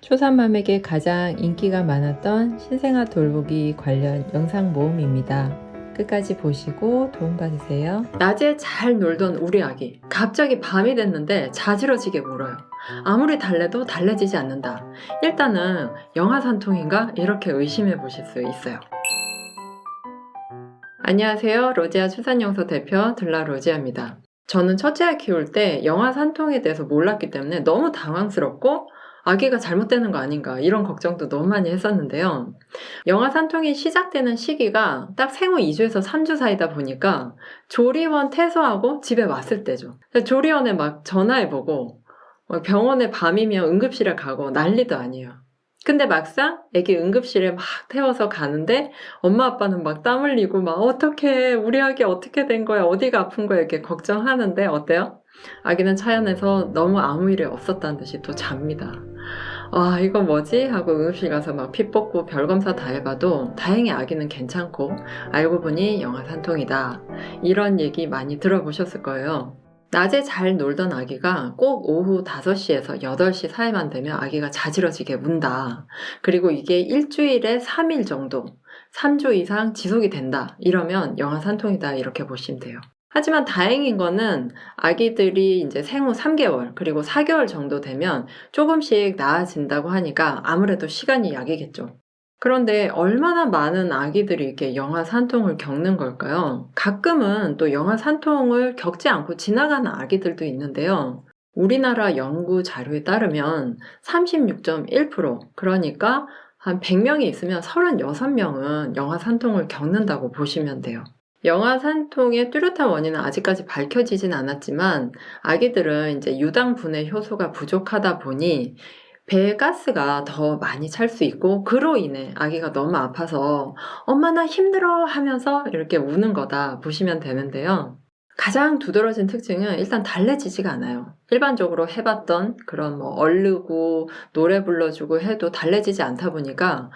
초산맘에게 가장 인기가 많았던 신생아 돌보기 관련 영상 모음입니다. 끝까지 보시고 도움받으세요. 낮에 잘 놀던 우리 아기, 갑자기 밤이 됐는데 자지러지게 울어요. 아무리 달래도 달래지지 않는다. 일단은 영아산통인가? 이렇게 의심해 보실 수 있어요. 안녕하세요. 로지아 출산영서 대표 들라 로지아입니다. 저는 첫째 아이 키울 때 영아산통에 대해서 몰랐기 때문에 너무 당황스럽고 아기가 잘못되는 거 아닌가 이런 걱정도 너무 많이 했었는데요. 영아산통이 시작되는 시기가 딱 생후 2주에서 3주 사이다 보니까 조리원 퇴소하고 집에 왔을 때죠. 조리원에 막 전화해보고 병원에 밤이면 응급실에 가고 난리도 아니에요. 근데 막상 애기 응급실에 막 태워서 가는데 엄마 아빠는 막 땀 흘리고 막 어떡해 우리 아기 어떻게 된 거야 어디가 아픈 거야 이렇게 걱정하는데 어때요? 아기는 차 안에서 너무 아무 일이 없었다는 듯이 또 잡니다. 아 이거 뭐지? 하고 응급실 가서 막 피 뽑고 별 검사 다 해봐도 다행히 아기는 괜찮고 알고 보니 영아산통이다. 이런 얘기 많이 들어보셨을 거예요. 낮에 잘 놀던 아기가 꼭 오후 5시에서 8시 사이만 되면 아기가 자지러지게 운다. 그리고 이게 일주일에 3일 정도, 3주 이상 지속이 된다. 이러면 영아산통이다. 이렇게 보시면 돼요. 하지만 다행인 거는 아기들이 이제 생후 3개월 그리고 4개월 정도 되면 조금씩 나아진다고 하니까 아무래도 시간이 약이겠죠. 그런데 얼마나 많은 아기들이 이렇게 영아산통을 겪는 걸까요? 가끔은 또 영아산통을 겪지 않고 지나가는 아기들도 있는데요. 우리나라 연구 자료에 따르면 36.1%, 그러니까 한 100명이 있으면 36명은 영아산통을 겪는다고 보시면 돼요. 영아산통의 뚜렷한 원인은 아직까지 밝혀지진 않았지만 아기들은 이제 유당분해 효소가 부족하다 보니 배에 가스가 더 많이 찰 수 있고 그로 인해 아기가 너무 아파서 엄마 나 힘들어 하면서 이렇게 우는 거다 보시면 되는데요. 가장 두드러진 특징은 일단 달래지지가 않아요. 일반적으로 해봤던 그런 뭐 얼르고 노래 불러주고 해도 달래지지 않다 보니까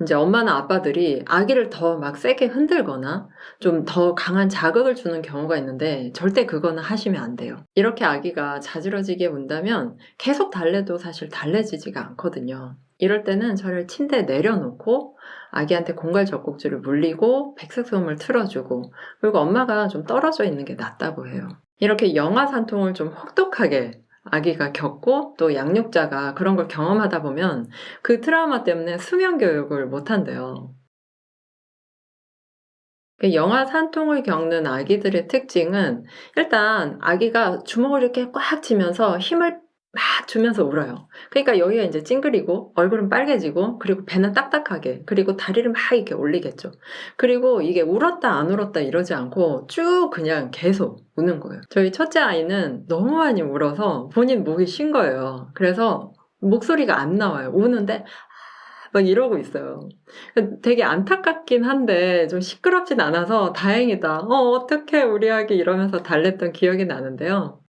이제 엄마나 아빠들이 아기를 더 막 세게 흔들거나 좀 더 강한 자극을 주는 경우가 있는데 절대 그거는 하시면 안 돼요. 이렇게 아기가 자지러지게 운다면 계속 달래도 사실 달래지지가 않거든요. 이럴 때는 저를 침대에 내려놓고 아기한테 공갈 젖꼭지를 물리고 백색소음을 틀어주고 그리고 엄마가 좀 떨어져 있는 게 낫다고 해요. 이렇게 영아산통을 좀 혹독하게 아기가 겪고 또 양육자가 그런 걸 경험하다 보면 그 트라우마 때문에 수면 교육을 못 한대요. 영아산통을 겪는 아기들의 특징은 일단 아기가 주먹을 이렇게 꽉 쥐면서 힘을 막 주면서 울어요. 그러니까 여기가 이제 찡그리고 얼굴은 빨개지고 그리고 배는 딱딱하게 그리고 다리를 막 이렇게 올리겠죠. 그리고 이게 울었다 안 울었다 이러지 않고 쭉 그냥 계속 우는 거예요. 저희 첫째 아이는 너무 많이 울어서 본인 목이 쉰 거예요. 그래서 목소리가 안 나와요. 우는데 막 이러고 있어요. 되게 안타깝긴 한데 좀 시끄럽진 않아서 다행이다. 어떡해 우리 아기 이러면서 달랬던 기억이 나는데요.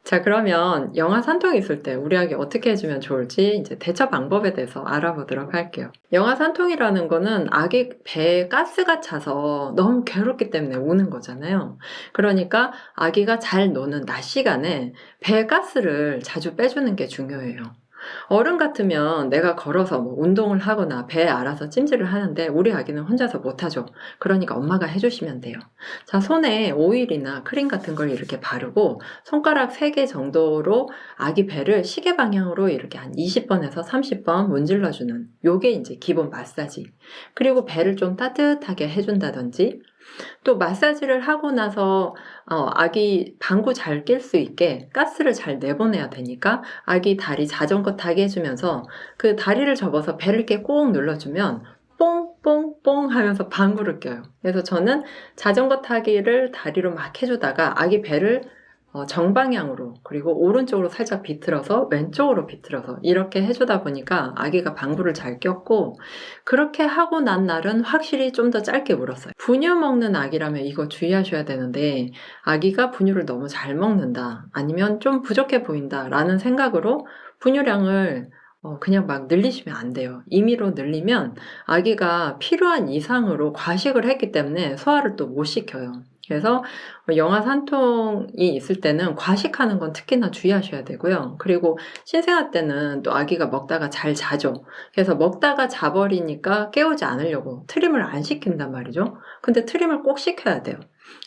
자 그러면 영아산통이 있을 때 우리 아기 어떻게 해주면 좋을지 이제 대처 방법에 대해서 알아보도록 할게요. 영아산통이라는 거는 아기 배에 가스가 차서 너무 괴롭기 때문에 우는 거잖아요. 그러니까 아기가 잘 노는 낮 시간에 배에 가스를 자주 빼주는 게 중요해요. 어른 같으면 내가 걸어서 뭐 운동을 하거나 배에 알아서 찜질을 하는데 우리 아기는 혼자서 못하죠. 그러니까 엄마가 해주시면 돼요. 자, 손에 오일이나 크림 같은 걸 이렇게 바르고 손가락 3개 정도로 아기 배를 시계 방향으로 이렇게 한 20번에서 30번 문질러주는 요게 이제 기본 마사지. 그리고 배를 좀 따뜻하게 해준다든지 또 마사지를 하고 나서 아기 방구 잘 낄 수 있게 가스를 잘 내보내야 되니까 아기 다리 자전거 타게 해주면서 그 다리를 접어서 배를 이렇게 꼭 눌러주면 뽕뽕뽕 하면서 방구를 껴요. 그래서 저는 자전거 타기를 다리로 막 해주다가 아기 배를 정방향으로 그리고 오른쪽으로 살짝 비틀어서 왼쪽으로 비틀어서 이렇게 해주다 보니까 아기가 방구를 잘 꼈고 그렇게 하고 난 날은 확실히 좀 더 짧게 울었어요. 분유 먹는 아기라면 이거 주의하셔야 되는데 아기가 분유를 너무 잘 먹는다 아니면 좀 부족해 보인다 라는 생각으로 분유량을 그냥 막 늘리시면 안 돼요. 임의로 늘리면 아기가 필요한 이상으로 과식을 했기 때문에 소화를 또 못 시켜요. 그래서 영아 산통이 있을 때는 과식하는 건 특히나 주의하셔야 되고요. 그리고 신생아 때는 또 아기가 먹다가 잘 자죠. 그래서 먹다가 자버리니까 깨우지 않으려고 트림을 안 시킨단 말이죠. 근데 트림을 꼭 시켜야 돼요.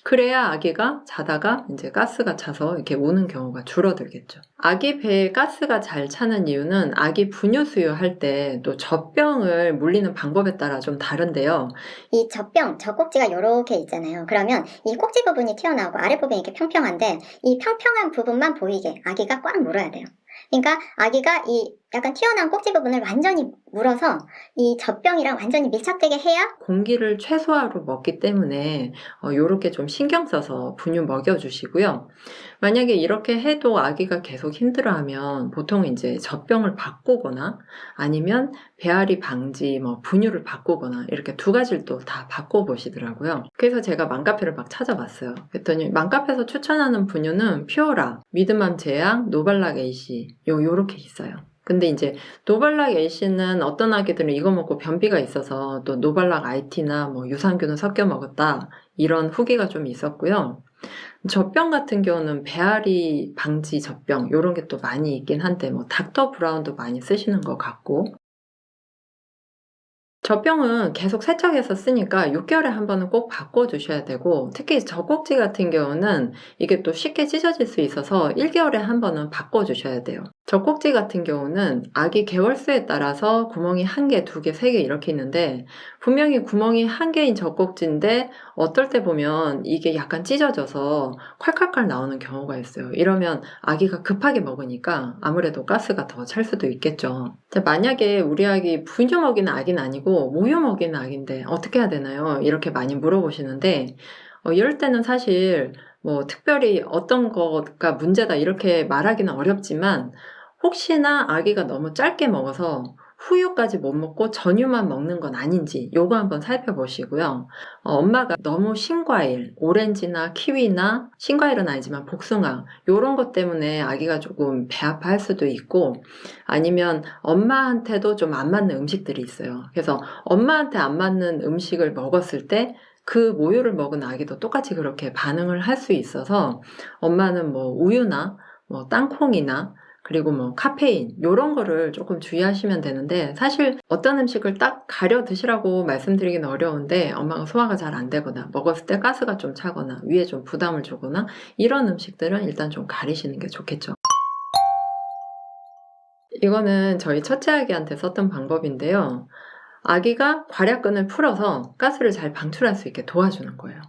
그래야 아기가 자다가 이제 가스가 차서 이렇게 우는 경우가 줄어들겠죠. 아기 배에 가스가 잘 차는 이유는 아기 분유 수유할 때 또 젖병을 물리는 방법에 따라 좀 다른데요. 이 젖병, 젖꼭지가 이렇게 있잖아요. 그러면 이 꼭지 부분이 튀어나오고 아랫부분이 이렇게 평평한데 이 평평한 부분만 보이게 아기가 꽉 물어야 돼요. 그러니까 아기가 이 약간 튀어나온 꼭지 부분을 완전히 물어서 이 젖병이랑 완전히 밀착되게 해야 공기를 최소화로 먹기 때문에 요렇게 좀 신경 써서 분유 먹여주시고요. 만약에 이렇게 해도 아기가 계속 힘들어하면 보통 이제 젖병을 바꾸거나 아니면 배앓이 방지 분유를 바꾸거나 이렇게 두 가지를 또 다 바꿔보시더라고요. 그래서 제가 맘카페를 막 찾아봤어요. 그랬더니 맘카페에서 추천하는 분유는 퓨어라, 미드맘 제약, 노발락 AC 요렇게 있어요. 근데 이제 노발락 AC는 어떤 아기들은 이거 먹고 변비가 있어서 또 노발락 IT나 유산균을 섞여 먹었다 이런 후기가 좀 있었고요. 젖병 같은 경우는 배앓이 방지 젖병 요런 게 또 많이 있긴 한데 닥터 브라운도 많이 쓰시는 것 같고, 젖병은 계속 세척해서 쓰니까 6개월에 한 번은 꼭 바꿔주셔야 되고, 특히 젖꼭지 같은 경우는 이게 또 쉽게 찢어질 수 있어서 1개월에 한 번은 바꿔주셔야 돼요. 젖꼭지 같은 경우는 아기 개월수에 따라서 구멍이 1개, 2개, 3개 이렇게 있는데 분명히 구멍이 1개인 젖꼭지인데 어떨 때 보면 이게 약간 찢어져서 콸콸콸 나오는 경우가 있어요. 이러면 아기가 급하게 먹으니까 아무래도 가스가 더 찰 수도 있겠죠. 자, 만약에 우리 아기 분유 먹이는 아기는 아니고 모유 먹이는 아기인데 어떻게 해야 되나요? 이렇게 많이 물어보시는데 이럴 때는 사실 특별히 어떤 거가 문제다 이렇게 말하기는 어렵지만, 혹시나 아기가 너무 짧게 먹어서 후유까지 못 먹고 전유만 먹는 건 아닌지 요거 한번 살펴보시고요. 엄마가 너무 신과일, 오렌지나 키위나, 신과일은 아니지만 복숭아 요런 것 때문에 아기가 조금 배 아파할 수도 있고, 아니면 엄마한테도 좀 안 맞는 음식들이 있어요. 그래서 엄마한테 안 맞는 음식을 먹었을 때 그 모유를 먹은 아기도 똑같이 그렇게 반응을 할 수 있어서 엄마는 우유나 땅콩이나 그리고 카페인 요런 거를 조금 주의하시면 되는데, 사실 어떤 음식을 딱 가려 드시라고 말씀드리기는 어려운데 엄마가 소화가 잘 안 되거나 먹었을 때 가스가 좀 차거나 위에 좀 부담을 주거나 이런 음식들은 일단 좀 가리시는 게 좋겠죠. 이거는 저희 첫째 아기한테 썼던 방법인데요. 아기가 괄약근을 풀어서 가스를 잘 방출할 수 있게 도와주는 거예요.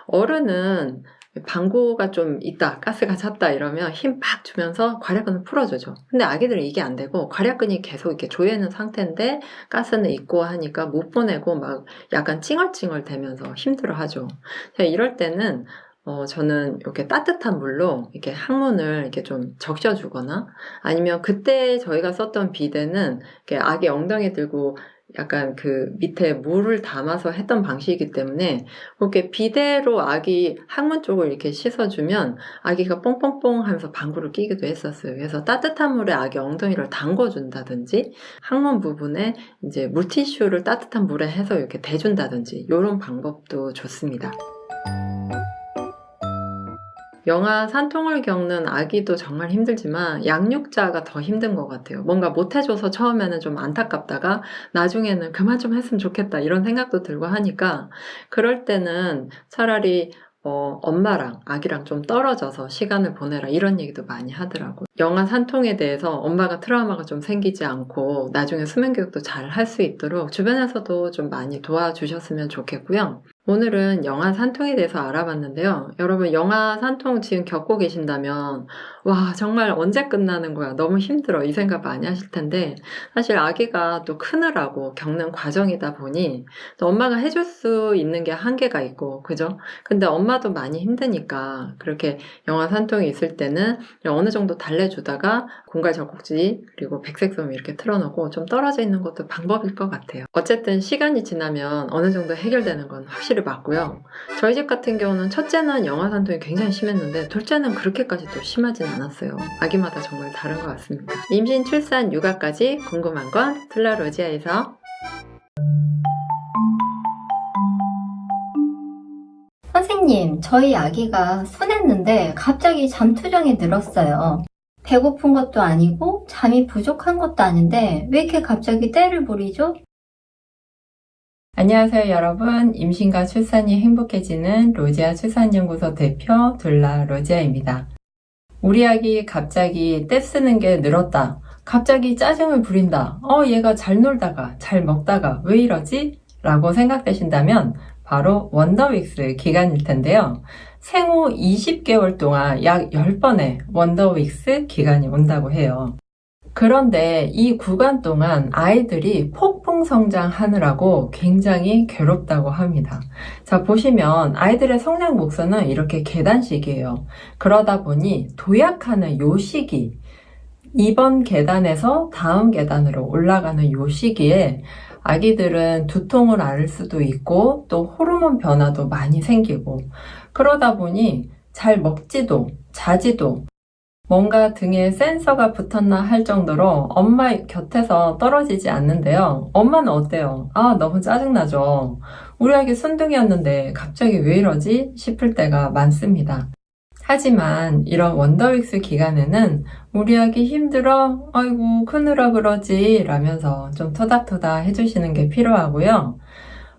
어른은 방구가 좀 있다, 가스가 찼다 이러면 힘 팍 주면서 괄약근을 풀어주죠. 근데 아기들은 이게 안 되고 괄약근이 계속 이렇게 조여있는 상태인데 가스는 있고 하니까 못 보내고 막 약간 찡얼찡얼 대면서 힘들어하죠. 이럴 때는 저는 이렇게 따뜻한 물로 이렇게 항문을 이렇게 좀 적셔주거나, 아니면 그때 저희가 썼던 비데는 이렇게 아기 엉덩이 들고 약간 그 밑에 물을 담아서 했던 방식이기 때문에 그렇게 비데로 아기 항문 쪽을 이렇게 씻어주면 아기가 뽕뽕뽕 하면서 방구를 끼기도 했었어요. 그래서 따뜻한 물에 아기 엉덩이를 담궈준다든지, 항문 부분에 이제 물티슈를 따뜻한 물에 해서 이렇게 대준다든지 이런 방법도 좋습니다. 영아 산통을 겪는 아기도 정말 힘들지만 양육자가 더 힘든 것 같아요. 뭔가 못해줘서 처음에는 좀 안타깝다가 나중에는 그만 좀 했으면 좋겠다 이런 생각도 들고 하니까, 그럴 때는 차라리 엄마랑 아기랑 좀 떨어져서 시간을 보내라 이런 얘기도 많이 하더라고요. 영아 산통에 대해서 엄마가 트라우마가 좀 생기지 않고 나중에 수면 교육도 잘 할 수 있도록 주변에서도 좀 많이 도와주셨으면 좋겠고요. 오늘은 영아 산통에 대해서 알아봤는데요. 여러분 영아 산통 지금 겪고 계신다면 와 정말 언제 끝나는 거야, 너무 힘들어 이 생각 많이 하실 텐데, 사실 아기가 또 크느라고 겪는 과정이다 보니 또 엄마가 해줄 수 있는 게 한계가 있고, 그죠? 근데 엄마도 많이 힘드니까 그렇게 영아 산통이 있을 때는 어느 정도 달래주다가 공갈 젖꼭지 그리고 백색솜 이렇게 틀어놓고 좀 떨어져 있는 것도 방법일 것 같아요. 어쨌든 시간이 지나면 어느 정도 해결되는 건 확실히 맞고요. 저희 집 같은 경우는 첫째는 영아 산통이 굉장히 심했는데 둘째는 그렇게까지 또 심하진 않았어요. 아기마다 정말 다른 것 같습니다. 임신, 출산, 육아까지 궁금한 건 플라로지아에서. 선생님 선생님, 저희 아기가 순했는데 갑자기 잠투정이 늘었어요. 배고픈 것도 아니고 잠이 부족한 것도 아닌데 왜 이렇게 갑자기 떼를 부리죠? 안녕하세요, 여러분. 임신과 출산이 행복해지는 로지아 출산연구소 대표 둘라 로지아입니다. 우리 아기 갑자기 떼 쓰는 게 늘었다. 갑자기 짜증을 부린다. 얘가 잘 놀다가 잘 먹다가 왜 이러지? 라고 생각되신다면 바로 원더윅스 기간일 텐데요. 생후 20개월 동안 약 10번의 원더윅스 기간이 온다고 해요. 그런데 이 구간 동안 아이들이 폭풍 성장하느라고 굉장히 괴롭다고 합니다. 자, 보시면 아이들의 성장 곡선은 이렇게 계단식이에요. 그러다 보니 도약하는 요 시기, 이번 계단에서 다음 계단으로 올라가는 요 시기에 아기들은 두통을 앓을 수도 있고 또 호르몬 변화도 많이 생기고 그러다 보니 잘 먹지도 자지도 뭔가 등에 센서가 붙었나 할 정도로 엄마 곁에서 떨어지지 않는데요. 엄마는 어때요? 너무 짜증나죠. 우리 아기 순둥이였는데 갑자기 왜 이러지 싶을 때가 많습니다. 하지만 이런 원더윅스 기간에는 우리 아기 힘들어? 아이고 크느라 그러지 라면서 좀 토닥토닥 해주시는 게 필요하고요.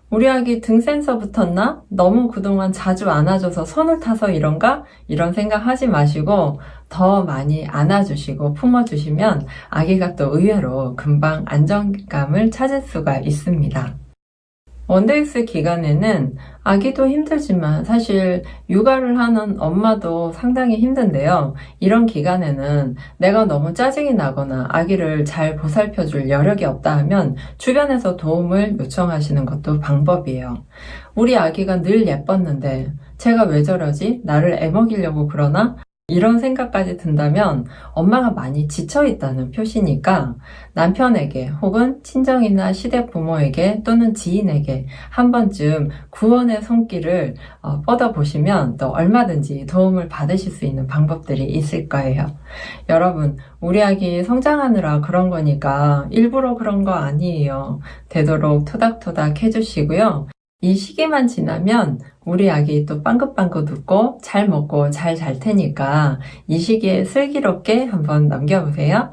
우리 아기 등 센서 붙었나? 너무 그동안 자주 안아줘서 손을 타서 이런가? 이런 생각 하지 마시고 더 많이 안아주시고 품어주시면 아기가 또 의외로 금방 안정감을 찾을 수가 있습니다. 원더윅스 기간에는 아기도 힘들지만 사실 육아를 하는 엄마도 상당히 힘든데요. 이런 기간에는 내가 너무 짜증이 나거나 아기를 잘 보살펴줄 여력이 없다 하면 주변에서 도움을 요청하시는 것도 방법이에요. 우리 아기가 늘 예뻤는데 제가 왜 저러지? 나를 애먹이려고 그러나? 이런 생각까지 든다면 엄마가 많이 지쳐있다는 표시니까 남편에게 혹은 친정이나 시댁 부모에게 또는 지인에게 한 번쯤 구원의 손길을 뻗어보시면 또 얼마든지 도움을 받으실 수 있는 방법들이 있을 거예요. 여러분, 우리 아기 성장하느라 그런 거니까 일부러 그런 거 아니에요. 되도록 토닥토닥 해주시고요. 이 시기만 지나면 우리 아기 또 빵긋빵긋 웃고 잘 먹고 잘 잘 테니까 이 시기에 슬기롭게 한번 넘겨보세요.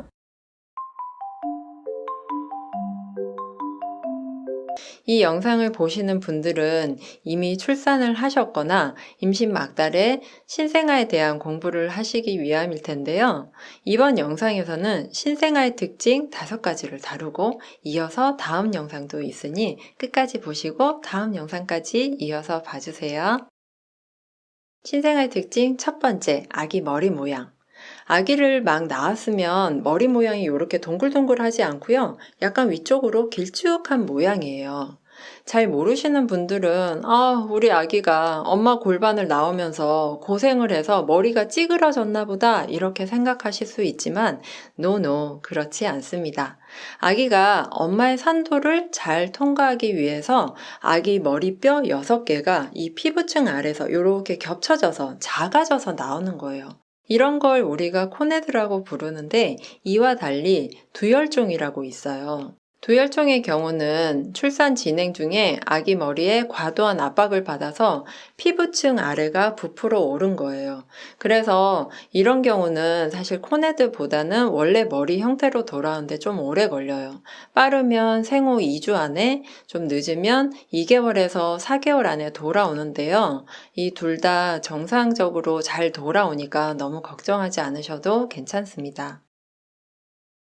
이 영상을 보시는 분들은 이미 출산을 하셨거나 임신 막달에 신생아에 대한 공부를 하시기 위함일 텐데요. 이번 영상에서는 신생아의 특징 5가지를 다루고 이어서 다음 영상도 있으니 끝까지 보시고 다음 영상까지 이어서 봐주세요. 신생아의 특징 첫 번째, 아기 머리 모양. 아기를 막 낳았으면 머리 모양이 이렇게 동글동글하지 않고요. 약간 위쪽으로 길쭉한 모양이에요. 잘 모르시는 분들은 우리 아기가 엄마 골반을 나오면서 고생을 해서 머리가 찌그러졌나 보다 이렇게 생각하실 수 있지만 노, 그렇지 않습니다. 아기가 엄마의 산도를 잘 통과하기 위해서 아기 머리뼈 6개가 이 피부층 아래서 이렇게 겹쳐져서 작아져서 나오는 거예요. 이런 걸 우리가 코네드라고 부르는데 이와 달리 두열종이라고 있어요. 두열종의 경우는 출산 진행 중에 아기 머리에 과도한 압박을 받아서 피부층 아래가 부풀어 오른 거예요. 그래서 이런 경우는 사실 코네드보다는 원래 머리 형태로 돌아오는데 좀 오래 걸려요. 빠르면 생후 2주 안에, 좀 늦으면 2개월에서 4개월 안에 돌아오는데요. 이 둘 다 정상적으로 잘 돌아오니까 너무 걱정하지 않으셔도 괜찮습니다.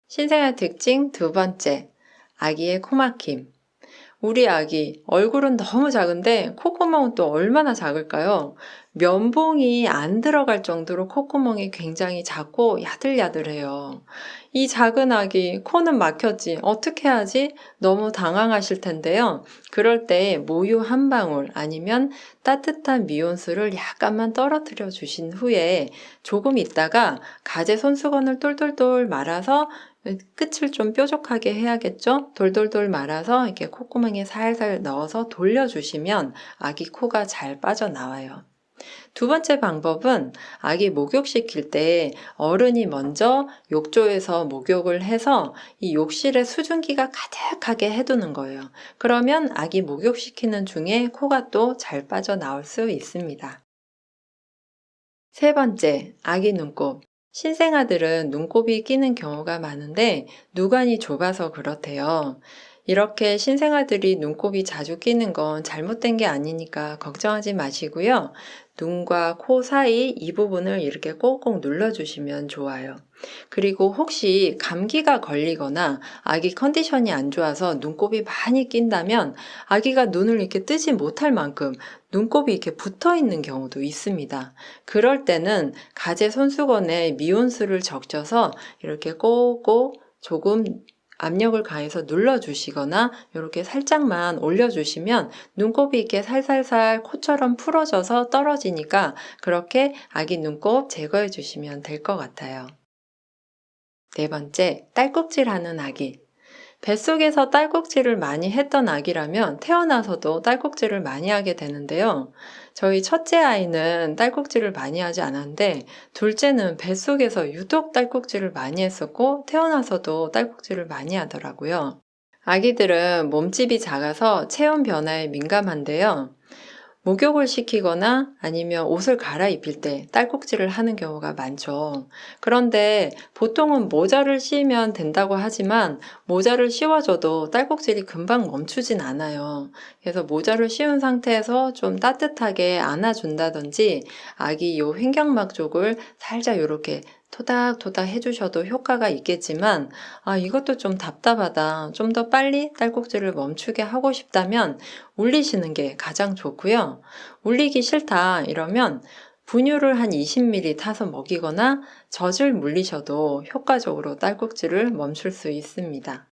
신생아 특징 2번째. 아기의 코막힘. 우리 아기 얼굴은 너무 작은데 콧구멍은 또 얼마나 작을까요? 면봉이 안 들어갈 정도로 콧구멍이 굉장히 작고 야들야들해요. 이 작은 아기 코는 막혔지 어떻게 하지? 너무 당황하실 텐데요. 그럴 때 모유 한 방울 아니면 따뜻한 미온수를 약간만 떨어뜨려 주신 후에 조금 있다가 가재 손수건을 똘똘똘 말아서 끝을 좀 뾰족하게 해야겠죠? 돌돌돌 말아서 이렇게 콧구멍에 살살 넣어서 돌려주시면 아기 코가 잘 빠져나와요. 두 번째 방법은 아기 목욕시킬 때 어른이 먼저 욕조에서 목욕을 해서 이 욕실에 수증기가 가득하게 해두는 거예요. 그러면 아기 목욕시키는 중에 코가 또 잘 빠져나올 수 있습니다. 세 번째, 아기 눈곱. 신생아들은 눈곱이 끼는 경우가 많은데 누관이 좁아서 그렇대요. 이렇게 신생아들이 눈곱이 자주 끼는 건 잘못된 게 아니니까 걱정하지 마시고요. 눈과 코 사이 이 부분을 이렇게 꼭꼭 눌러주시면 좋아요. 그리고 혹시 감기가 걸리거나 아기 컨디션이 안 좋아서 눈곱이 많이 낀다면 아기가 눈을 이렇게 뜨지 못할 만큼 눈곱이 이렇게 붙어 있는 경우도 있습니다. 그럴 때는 가제 손수건에 미온수를 적셔서 이렇게 꼭꼭 조금 압력을 가해서 눌러주시거나 이렇게 살짝만 올려주시면 눈곱이 이렇게 살살살 코처럼 풀어져서 떨어지니까 그렇게 아기 눈곱 제거해 주시면 될 것 같아요. 네 번째, 딸꾹질하는 아기. 뱃속에서 딸꾹질을 많이 했던 아기라면 태어나서도 딸꾹질을 많이 하게 되는데요. 저희 첫째 아이는 딸꾹질을 많이 하지 않았는데 둘째는 뱃속에서 유독 딸꾹질을 많이 했었고 태어나서도 딸꾹질을 많이 하더라고요. 아기들은 몸집이 작아서 체온 변화에 민감한데요. 목욕을 시키거나 아니면 옷을 갈아입힐 때 딸꾹질을 하는 경우가 많죠. 그런데 보통은 모자를 씌우면 된다고 하지만 모자를 씌워줘도 딸꾹질이 금방 멈추진 않아요. 그래서 모자를 씌운 상태에서 좀 따뜻하게 안아준다든지 아기 요 횡격막 쪽을 살짝 이렇게 토닥토닥 해주셔도 효과가 있겠지만 이것도 좀 답답하다. 좀 더 빨리 딸꾹질을 멈추게 하고 싶다면 울리시는 게 가장 좋고요. 울리기 싫다 이러면 분유를 한 20ml 타서 먹이거나 젖을 물리셔도 효과적으로 딸꾹질을 멈출 수 있습니다.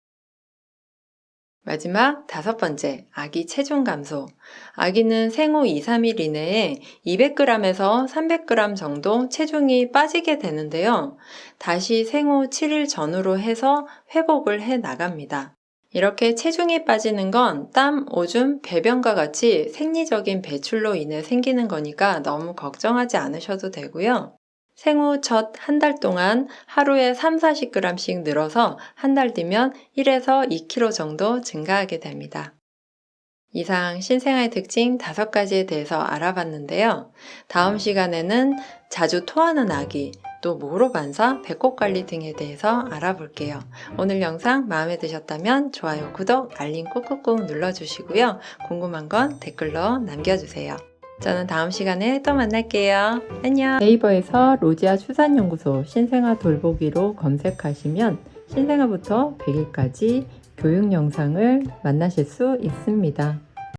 마지막 다섯 번째, 아기 체중 감소. 아기는 생후 2, 3일 이내에 200g에서 300g 정도 체중이 빠지게 되는데요. 다시 생후 7일 전후로 해서 회복을 해 나갑니다. 이렇게 체중이 빠지는 건 땀, 오줌, 배변과 같이 생리적인 배출로 인해 생기는 거니까 너무 걱정하지 않으셔도 되고요. 생후 첫 한 달 동안 하루에 3, 40g씩 늘어서 한 달 뒤면 1에서 2kg 정도 증가하게 됩니다. 이상 신생아의 특징 5가지에 대해서 알아봤는데요. 다음 시간에는 자주 토하는 아기, 또 모로반사, 배꼽관리 등에 대해서 알아볼게요. 오늘 영상 마음에 드셨다면 좋아요, 구독, 알림 꾹꾹꾹 눌러주시고요. 궁금한 건 댓글로 남겨주세요. 저는 다음 시간에 또 만날게요. 안녕. 네이버에서 로지아 출산연구소 신생아 돌보기로 검색하시면 신생아부터 100일까지 교육 영상을 만나실 수 있습니다.